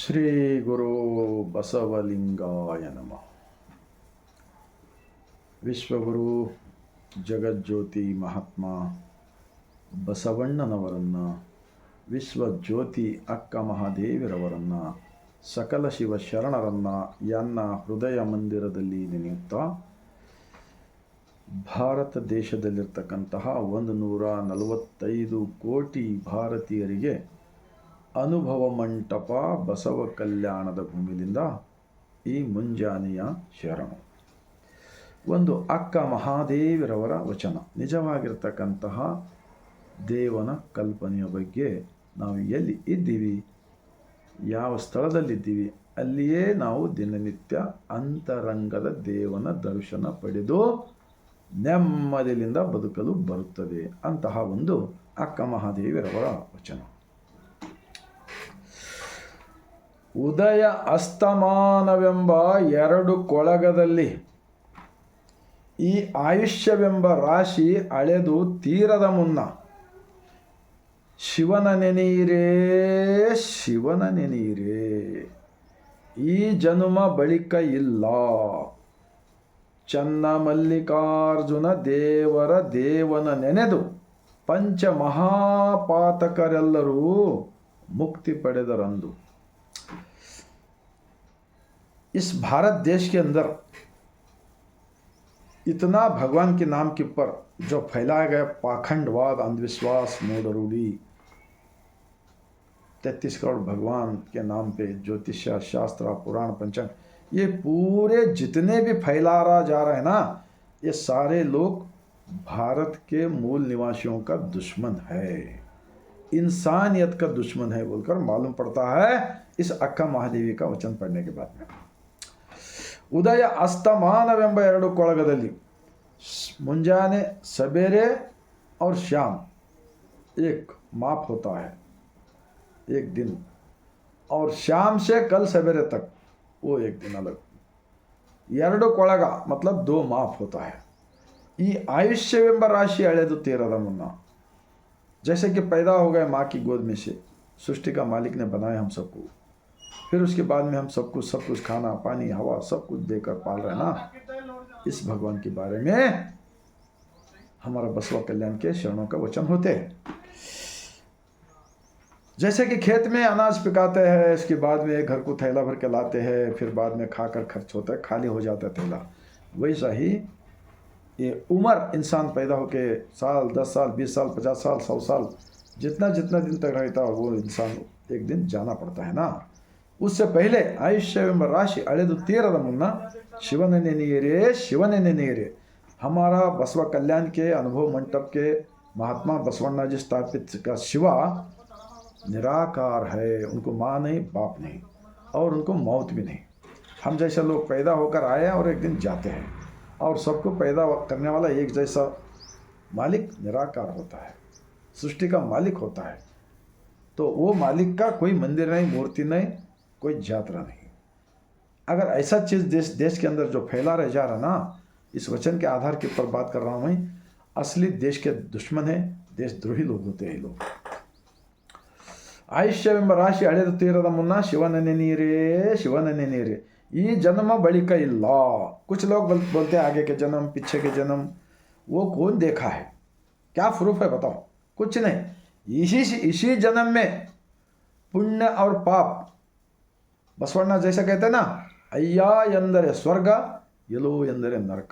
ಶ್ರೀ ಗುರು ಬಸವಲಿಂಗಾಯ ನಮಃ. ವಿಶ್ವಗುರು ಜಗಜ್ಯೋತಿ ಮಹಾತ್ಮ ಬಸವಣ್ಣನವರನ್ನು, ವಿಶ್ವಜ್ಯೋತಿ ಅಕ್ಕ ಮಹಾದೇವಿರವರನ್ನು, ಸಕಲ ಶಿವ ಶರಣರನ್ನು ಯನ್ನ ಹೃದಯ ಮಂದಿರದಲ್ಲಿ ನೆನೆಯುತ್ತಾ, ಭಾರತ ದೇಶದಲ್ಲಿರ್ತಕ್ಕಂತಹ 145 ಕೋಟಿ ಭಾರತೀಯರಿಗೆ ಅನುಭವ ಮಂಟಪ ಬಸವ ಕಲ್ಯಾಣದ ಭೂಮಿಯಿಂದ ಈ ಮುಂಜಾನೆಯ ಶರಣು. ಒಂದು ಅಕ್ಕ ಮಹಾದೇವಿರವರ ವಚನ. ನಿಜವಾಗಿರ್ತಕ್ಕಂತಹ ದೇವನ ಕಲ್ಪನೆಯ ಬಗ್ಗೆ ನಾವು ಎಲ್ಲಿ ಇದ್ದೀವಿ, ಯಾವ ಸ್ಥಳದಲ್ಲಿದ್ದೀವಿ, ಅಲ್ಲಿಯೇ ನಾವು ದಿನನಿತ್ಯ ಅಂತರಂಗದ ದೇವನ ದರ್ಶನ ಪಡೆದು ನೆಮ್ಮದಿಯಿಂದ ಬದುಕಲು ಬರುತ್ತದೆ. ಅಂತಹ ಒಂದು ಅಕ್ಕ ಮಹಾದೇವಿರವರ ವಚನ. ಉದಯ ಅಸ್ತಮಾನವೆಂಬ 2 ಕೊಳಗದಲ್ಲಿ ಈ ಆಯುಷ್ಯವೆಂಬ ರಾಶಿ ಅಳೆದು ತೀರದ ಮುನ್ನ ಶಿವನ ನೆನೆಯಿರೇ, ಶಿವನ ನೆನೆಯಿರೇ. ಈ ಜನುಮ ಬಳಿಕ ಇಲ್ಲ. ಚನ್ನ ಮಲ್ಲಿಕಾರ್ಜುನ ದೇವರ ದೇವನ ನೆನೆದು ಪಂಚ ಮಹಾಪಾತಕರೆಲ್ಲರೂ ಮುಕ್ತಿ ಪಡೆದರಂದು. इस भारत देश के अंदर इतना भगवान के नाम के ऊपर जो फैलाया गया पाखंडवाद, अंधविश्वास, मूढ़रूढ़ी, 33 करोड़ भगवान के नाम पे ज्योतिष्य शास्त्र पुराण पंचांग, ये पूरे जितने भी फैला रहा जा रहा है ना, ये सारे लोग भारत के मूल निवासियों का दुश्मन है, इंसानियत का दुश्मन है बोलकर मालूम पड़ता है इस अक्का महादेवी का वचन पढ़ने के बाद में. ಉದಯ ಅಸ್ತಮಾನವೆಂಬ 2 ಕೊಳಗದಲ್ಲಿ, ಮುಂजाने सवेरे और शाम एक माप होता है, एक दिन, और शाम से कल सवेरे तक वो एक दिन अलग. 2 ಕೊಳಗ मतलब 2 माप होता है. ಈ ಆಯುಷ್ಯವೆಂಬ ರಾಶಿ ಅಳೆದು ತೀರದ ಮುನ್ನ, जैसे कि पैदा हो गए माँ की गोद में से, सृष्टि का मालिक ने बनाया हम सबको, फिर उसके बाद में हम सब कुछ खाना पानी हवा सब कुछ देकर पाल रहे हैं ना. इस भगवान के बारे में हमारा बसवा कल्याण के शरणों का वचन होते हैं. जैसे कि खेत में अनाज पिकाते हैं, इसके बाद में घर को थैला भर के लाते हैं, फिर बाद में खाकर खर्च होता है, खाली हो जाता है थैला. वैसा ही ये उम्र इंसान पैदा होके साल 10 साल 20 साल 50 साल 100 साल जितना दिन तक रहता है, वो इंसान एक दिन जाना पड़ता है ना. उससे पहले आयुष्यವೆಂಬ राशि अಳೆದು ತೀರದ ಮುನ್ನ शिवन नेनियरे, शिवन नेनियरे. हमारा बसवा कल्याण के अनुभव मंटप के महात्मा बसवण्णा जी स्थापित का शिवा निराकार है. उनको माँ नहीं, बाप नहीं, और उनको मौत भी नहीं. हम जैसे लोग पैदा होकर आए हैं और एक दिन जाते हैं, और सबको पैदा करने वाला एक जैसा मालिक निराकार होता है, सृष्टि का मालिक होता है. तो वो मालिक का कोई मंदिर नहीं, मूर्ति नहीं, कोई यात्रा नहीं. अगर ऐसा चीज़ देश के अंदर जो फैला रह जा रहा ना, इस वचन के आधार के ऊपर बात कर रहा हूँ मैं, असली देश के दुश्मन है, देशद्रोही लोग होते हैं लोग. ಆಯುಷ್ಯವೆಂಬ ರಾಶಿ ಅಳೆದು ತೀರದ ಮುನ್ನ ಶಿವನ ನೆನೆಯಿರೇ, ಶಿವನ ನೆನೆಯಿರೇ. ಈ जन्म बलिक ಇಲ್ಲ. कुछ लोग बोलते हैं आगे के जन्म, पीछे के जन्म. वो कौन देखा है, क्या प्रूफ है बताओ? कुछ नहीं. इसी जन्म में पुण्य और पाप, बसवಣ್ಣ जैसा कहते हैं ना, अय्या ಎಂದರೆ स्वर्ग, यलो ಎಂದರೆ नरक.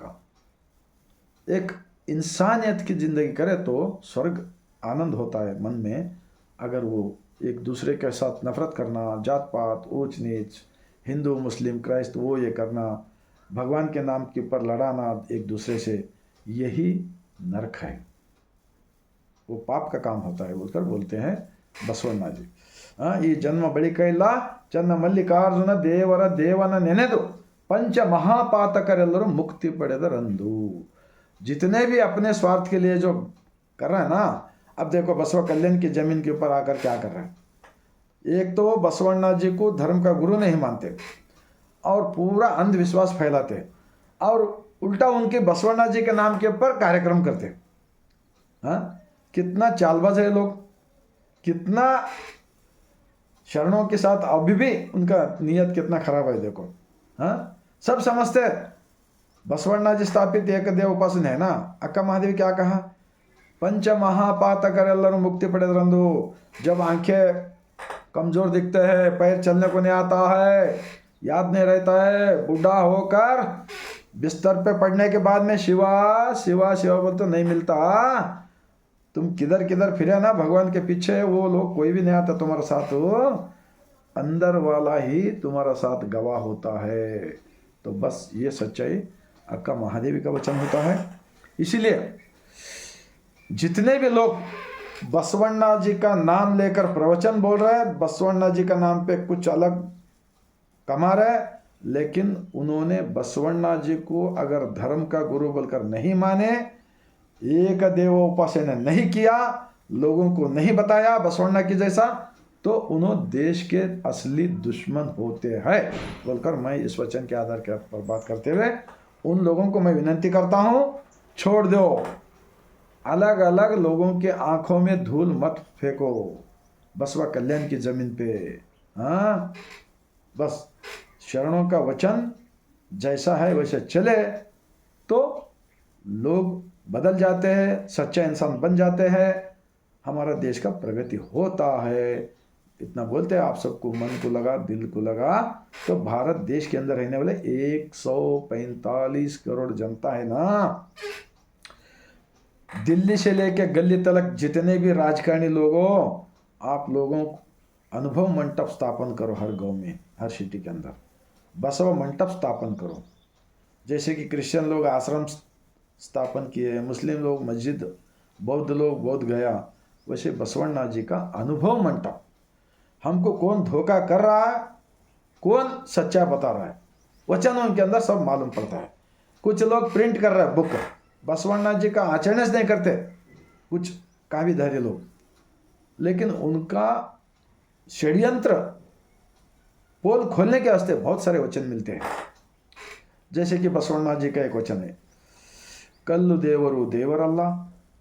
एक इंसानियत की ज़िंदगी करे तो स्वर्ग आनंद होता है मन में. अगर वो एक दूसरे के साथ नफरत करना, जात पात, ऊंच नीच, हिंदू मुस्लिम क्राइस्ट, वो ये करना, भगवान के नाम के ऊपर लड़ाना एक दूसरे से, यही नरक है, वो पाप का काम होता है बोलकर बोलते हैं बसवಣ್ಣ जी. ಈ ಜನ್ಮ ಬಳಿಕ ಇಲ್ಲ. ಚನ್ನ ಮಲ್ಲಿಕಾರ್ಜುನ ದೇವರ ದೇವನ ನೆನೆದು पंच महापातकरेಲ್ಲರೂ मुक्ति पಡೆದರಂದು. जितने भी अपने स्वार्थ के लिए जो कर रहे हैं ना, अब देखो बसवा कल्याण की जमीन के ऊपर आकर क्या कर रहे हैं. एक तो बसवण्णा जी को धर्म का गुरु नहीं मानते और पूरा अंधविश्वास फैलाते, और उल्टा उनके बसवण्णा जी के नाम के ऊपर कार्यक्रम करते. हाँ, कितना चालबाज है लोग, कितना शरणों के साथ अभी भी उनका नियत कितना खराब है देखो। हाँ, सब समझते बसवण्णा जी स्थापित एक देव उपासने है ना। अक्का महादेवी क्या कहा, पंच महापातकरेल्लरू मुक्ति पड़ेदरंदु। जब आंखें कमजोर दिखते हैं, पैर चलने को नहीं आता है, याद नहीं रहता है, बूढ़ा होकर बिस्तर पे पड़ने के बाद में शिवा शिवा शिवा बोल तो नहीं मिलता। तुम किधर किधर फिरे ना भगवान के पीछे, वो लोग कोई भी नहीं आता तुम्हारे साथ, अंदर वाला ही तुम्हारा साथ गवाह होता है। तो बस ये सच्चाई अक्का महादेवी का वचन होता है। इसीलिए जितने भी लोग बसवण्णा जी का नाम लेकर प्रवचन बोल रहे हैं, बसवण्णा जी का नाम पे कुछ अलग कमा रहे, लेकिन उन्होंने बसवण्णा जी को अगर धर्म का गुरु बोलकर नहीं माने, एक देव उपासना नहीं किया, लोगों को नहीं बताया बसवण्णा की जैसा, तो उन्होंने देश के असली दुश्मन होते हैं बोलकर मैं इस वचन के आधार पर बात करते हुए उन लोगों को मैं विनती करता हूँ, छोड़ दो, अलग अलग लोगों के आंखों में धूल मत फेंको बसवा कल्याण की जमीन पे। हाँ, बस शरणों का वचन जैसा है वैसे चले तो लोग बदल जाते हैं, सच्चा इंसान बन जाते हैं, हमारा देश का प्रगति होता है। इतना बोलते हैं आप सबको मन को लगा, दिल को लगा, तो भारत देश के अंदर रहने वाले 145 करोड़ जनता है ना, दिल्ली से लेके गली तक जितने भी राजकारणी लोगों, आप लोगों अनुभव मंडप स्थापन करो हर गांव में, हर सिटी के अंदर बसवा मंडप स्थापन करो। जैसे कि क्रिश्चियन लोग आश्रम स्थापन किए, मुस्लिम लोग मस्जिद, बौद्ध लोग बौद्ध गया, वैसे बसवण्णा जी का अनुभव मंडप। हमको कौन धोखा कर रहा है, कौन सच्चा बता रहा है, वचनों के अंदर सब मालूम पड़ता है। कुछ लोग प्रिंट कर रहे हैं बुक, बसवण्णा जी का आचरण नहीं करते, कुछ काविधारी लोग, लेकिन उनका षड्यंत्र पोल खोलने के वास्ते बहुत सारे वचन मिलते हैं। जैसे कि बसवण्णा जी का एक वचन है, कल्लु देवरू देवरल्ल,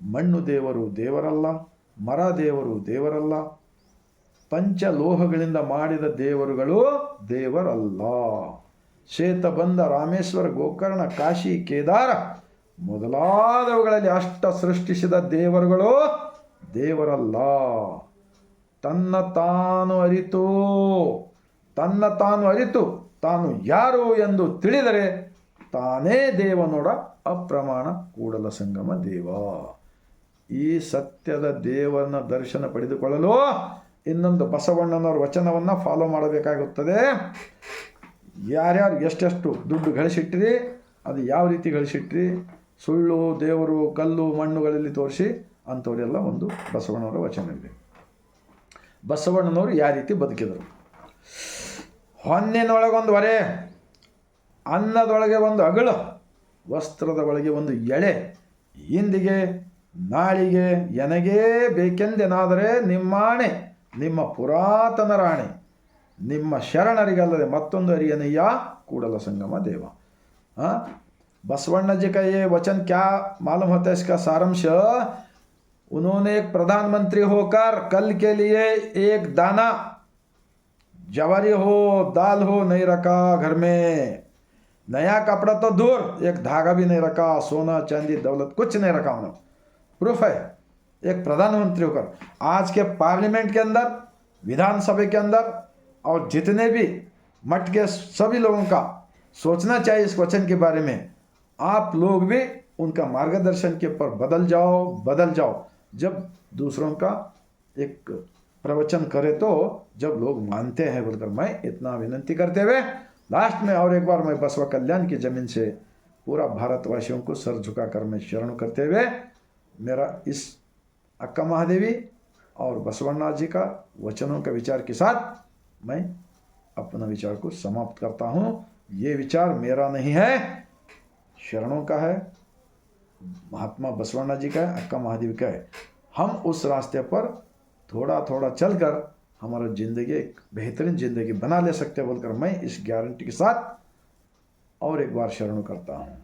मण्णु देवरू देवरल्ल, मर देवरू देवरल्ल, ಪಂಚಲೋಹಗಳಿಂದ ಮಾಡಿದ ದೇವರುಗಳು ದೇವರಲ್ಲ. ಶ್ವೇತಬಂಧ, ರಾಮೇಶ್ವರ, ಗೋಕರ್ಣ, ಕಾಶಿ, ಕೇದಾರ ಮೊದಲಾದವುಗಳಲ್ಲಿ ಅಷ್ಟ ಸೃಷ್ಟಿಸಿದ ದೇವರುಗಳು ದೇವರಲ್ಲ. ತನ್ನ ತಾನು ಅರಿತು ತಾನು ಯಾರು ಎಂದು ತಿಳಿದರೆ ತಾನೇ ದೇವನೋಡ ಅಪ್ರಮಾಣ ಕೂಡಲ ಸಂಗಮ ದೇವ. ಈ ಸತ್ಯದ ದೇವನ ದರ್ಶನ ಪಡೆದುಕೊಳ್ಳಲು ಇನ್ನೊಂದು ಬಸವಣ್ಣನವರ ವಚನವನ್ನು ಫಾಲೋ ಮಾಡಬೇಕಾಗುತ್ತದೆ. ಯಾರ್ಯಾರು ಎಷ್ಟೆಷ್ಟು ದುಡ್ಡು ಗಳಿಸಿಟ್ರಿ, ಅದು ಯಾವ ರೀತಿ ಗಳಿಸಿಟ್ರಿ, ಸುಳ್ಳು ದೇವರು ಕಲ್ಲು ಮಣ್ಣುಗಳಲ್ಲಿ ತೋರಿಸಿ ಅಂಥವರೆಲ್ಲ ಒಂದು ಬಸವಣ್ಣನವರ ವಚನವಿದೆ. ಬಸವಣ್ಣನವರು ಯಾವ ರೀತಿ ಬದುಕಿದರು, ಹೊನ್ನಿನೊಳಗೊಂದು ಹೊರೆ, ಅನ್ನದೊಳಗೆ ಒಂದು ಅಗಳು, ವಸ್ತ್ರದ ಒಳಗೆ ಒಂದು ಎಳೆ, ಇಂದಿಗೆ ನಾಳಿಗೆ ಎನಗೇ ಬೇಕೆಂದೆನಾದರೆ ನಿಮ್ಮಾಣೆ, ನಿಮ್ಮ ಪುರಾತನ ರಾಣೆ, ನಿಮ್ಮ ಶರಣರಿಗಲ್ಲದೆ मत्तोंದು अरियनಯ್ಯ ಕೂಡಲ संगम देव. हाँ, बसवण्णा जी का ये वचन क्या मालूम होता है, इसका सारांश, उन्होंने एक प्रधानमंत्री होकर कल के लिए एक दाना जवारी हो, दाल हो नहीं रखा घर में, नया कपड़ा तो दूर, एक धागा भी नहीं रखा, सोना चांदी दौलत कुछ नहीं रखा उन्होंने. प्रूफ है, एक प्रधानमंत्री होकर आज के पार्लियामेंट के अंदर, विधानसभा के अंदर और जितने भी मठ के सभी लोगों का सोचना चाहिए इस वचन के बारे में. आप लोग भी उनका मार्गदर्शन के ऊपर बदल जाओ. जब दूसरों का एक प्रवचन करे तो जब लोग मानते हैं बोलकर मैं इतना विनंती करते हुए लास्ट में और एक बार मैं बसवा कल्याण की जमीन से पूरा भारतवासियों को सर झुकाकर मैं शरण करते हुए मेरा इस अक्का महादेवी और बसवण्णा जी का वचनों के विचार के साथ मैं अपना विचार को समाप्त करता हूँ. ये विचार मेरा नहीं है, शरणों का है, महात्मा बसवण्णा जी का है, अक्का महादेवी का है. हम उस रास्ते पर थोड़ा थोड़ा चलकर हमारा ज़िंदगी एक बेहतरीन ज़िंदगी बना ले सकते हैं बोलकर मैं इस गारंटी के साथ और एक बार शरण करता हूँ.